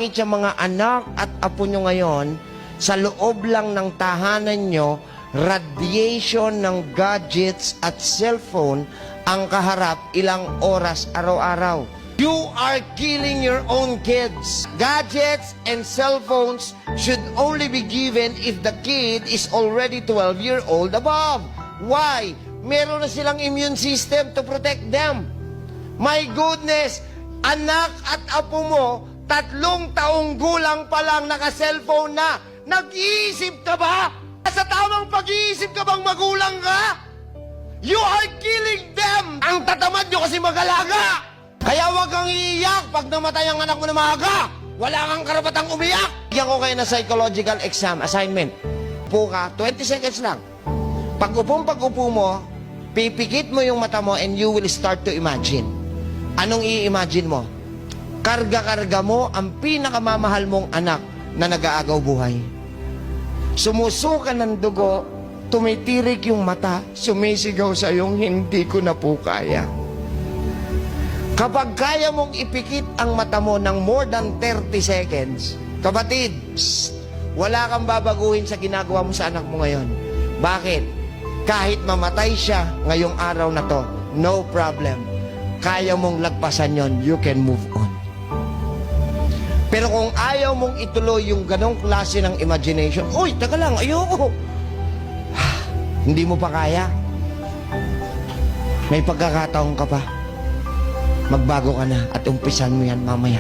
Sa mga anak at apo nyo ngayon, sa loob lang ng tahanan nyo, radiation ng gadgets at cellphone ang kaharap ilang oras araw-araw. You are killing your own kids. Gadgets and cellphones should only be given if the kid is already 12-year-old above. Why? Meron na silang immune system to protect them. My goodness, anak at apo mo, 3 taong gulang pa lang naka-cellphone na. Nag-iisip ka ba? Sa tamang pag-iisip ka bang magulang ka? You are killing them! Ang tatamad nyo kasi mag-alaga! Kaya huwag kang iiyak pag namatay ang anak mo na maaga! Wala kang karapatang umiyak! Bigyan ko kayo na psychological exam assignment. Upo ka, 20 seconds lang. Pag-upo mo, pipikit mo yung mata mo and you will start to imagine. Anong i-imagine mo? Karga-karga mo ang pinakamamahal mong anak na nag-aagaw buhay. Sumusuka ng dugo, tumitirik yung mata, sumisigaw sa iyong hindi ko na po kaya. Kapag kaya mong ipikit ang mata mo ng more than 30 seconds, kapatid, wala kang babaguhin sa ginagawa mo sa anak mo ngayon. Bakit? Kahit mamatay siya ngayong araw na to, no problem. Kaya mong lagpasan yon, you can move on. Pero kung ayaw mong ituloy yung ganong klase ng imagination, uy, taka lang, ayoko. Hindi mo pa kaya. May pagkakataon ka pa. Magbago ka na at umpisan mo yan mamaya.